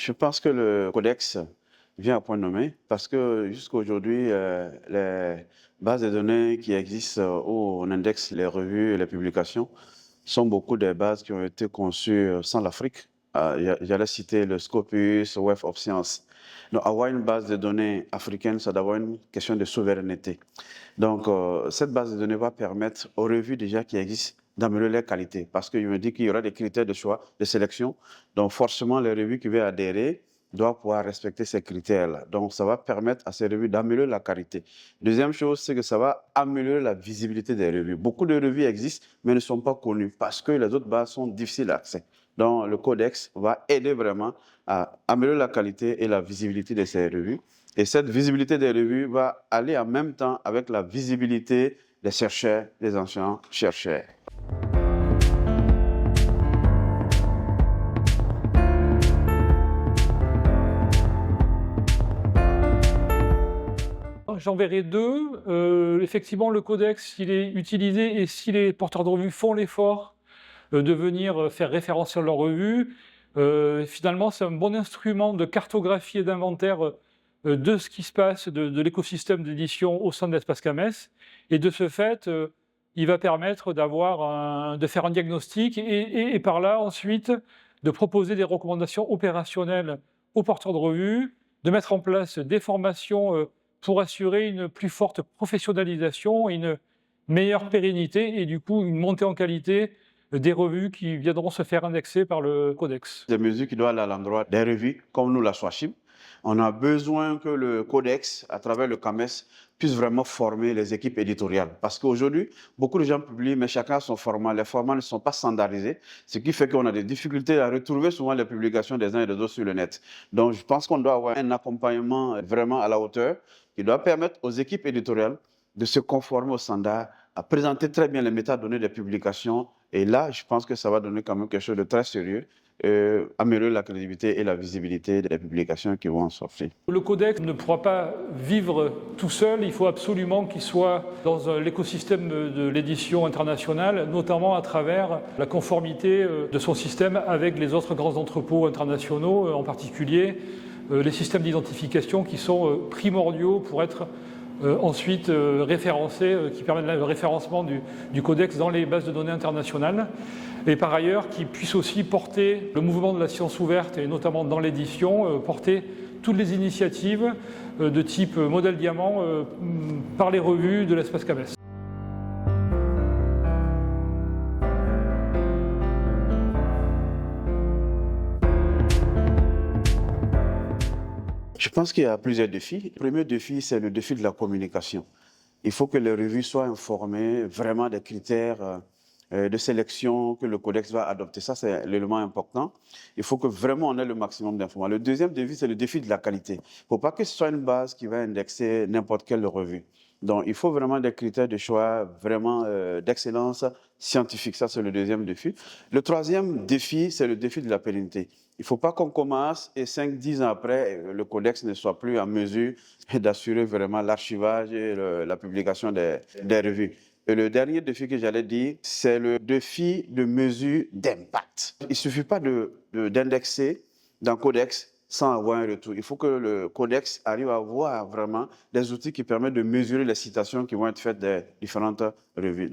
Je pense que le codex vient à point nommé parce que jusqu'à aujourd'hui, les bases de données qui existent où on indexe les revues et les publications sont beaucoup des bases qui ont été conçues sans l'Afrique. J'allais citer le Scopus, Web of Science. Donc, avoir une base de données africaine, c'est d'abord une question de souveraineté. Donc, cette base de données va permettre aux revues déjà qui existent d'améliorer leur qualité. Parce que je me dis qu'il y aura des critères de choix, de sélection. Donc, forcément, les revues qui veulent adhérer doivent pouvoir respecter ces critères-là. Donc, ça va permettre à ces revues d'améliorer la qualité. Deuxième chose, c'est que ça va améliorer la visibilité des revues. Beaucoup de revues existent, mais ne sont pas connues parce que les autres bases sont difficiles d'accès. Donc, le codex va aider vraiment à améliorer la qualité et la visibilité de ces revues. Et cette visibilité des revues va aller en même temps avec la visibilité des chercheurs, des anciens chercheurs. J'en verrai deux. Effectivement, le codex, s'il est utilisé et si les porteurs de revues font l'effort de venir faire référence sur leur revue, finalement, c'est un bon instrument de cartographie et d'inventaire de ce qui se passe, de l'écosystème d'édition au sein de l'espace CAMES. Et de ce fait, il va permettre de faire un diagnostic et par là, ensuite, de proposer des recommandations opérationnelles aux porteurs de revues, de mettre en place des formations pour assurer une plus forte professionnalisation et une meilleure pérennité et du coup une montée en qualité des revues qui viendront se faire indexer par le codex. Des mesures qui doivent aller à l'endroit des revues, comme nous la SWACHIM. On a besoin que le codex, à travers le CAMES, puisse vraiment former les équipes éditoriales. Parce qu'aujourd'hui, beaucoup de gens publient, mais chacun a son format. Les formats ne sont pas standardisés, ce qui fait qu'on a des difficultés à retrouver souvent les publications des uns et des autres sur le net. Donc, je pense qu'on doit avoir un accompagnement vraiment à la hauteur qui doit permettre aux équipes éditoriales de se conformer aux standards, à présenter très bien les métadonnées des publications. Et là, je pense que ça va donner quand même quelque chose de très sérieux, améliorer la crédibilité et la visibilité des publications qui vont en sortir. Le codex ne pourra pas vivre tout seul, il faut absolument qu'il soit dans l'écosystème de l'édition internationale, notamment à travers la conformité de son système avec les autres grands entrepôts internationaux, en particulier les systèmes d'identification qui sont primordiaux pour être ensuite référencés, qui permettent le référencement du codex dans les bases de données internationales. Et par ailleurs, qui puisse aussi porter le mouvement de la science ouverte, et notamment dans l'édition, porter toutes les initiatives de type modèle diamant par les revues de l'espace CAMES. Je pense qu'il y a plusieurs défis. Le premier défi, c'est le défi de la communication. Il faut que les revues soient informées vraiment des critères de sélection que le codex va adopter. Ça, c'est l'élément important. Il faut que vraiment on ait le maximum d'informations. Le deuxième défi, c'est le défi de la qualité. Il ne faut pas que ce soit une base qui va indexer n'importe quelle revue. Donc, il faut vraiment des critères de choix vraiment d'excellence scientifique. Ça, c'est le deuxième défi. Le troisième défi, c'est le défi de la pérennité. Il ne faut pas qu'on commence et 5-10 ans après, le codex ne soit plus en mesure d'assurer vraiment l'archivage et la publication des revues. Et le dernier défi que j'allais dire, c'est le défi de mesure d'impact. Il ne suffit pas d'indexer dans le codex sans avoir un retour. Il faut que le codex arrive à avoir vraiment des outils qui permettent de mesurer les citations qui vont être faites des différentes revues.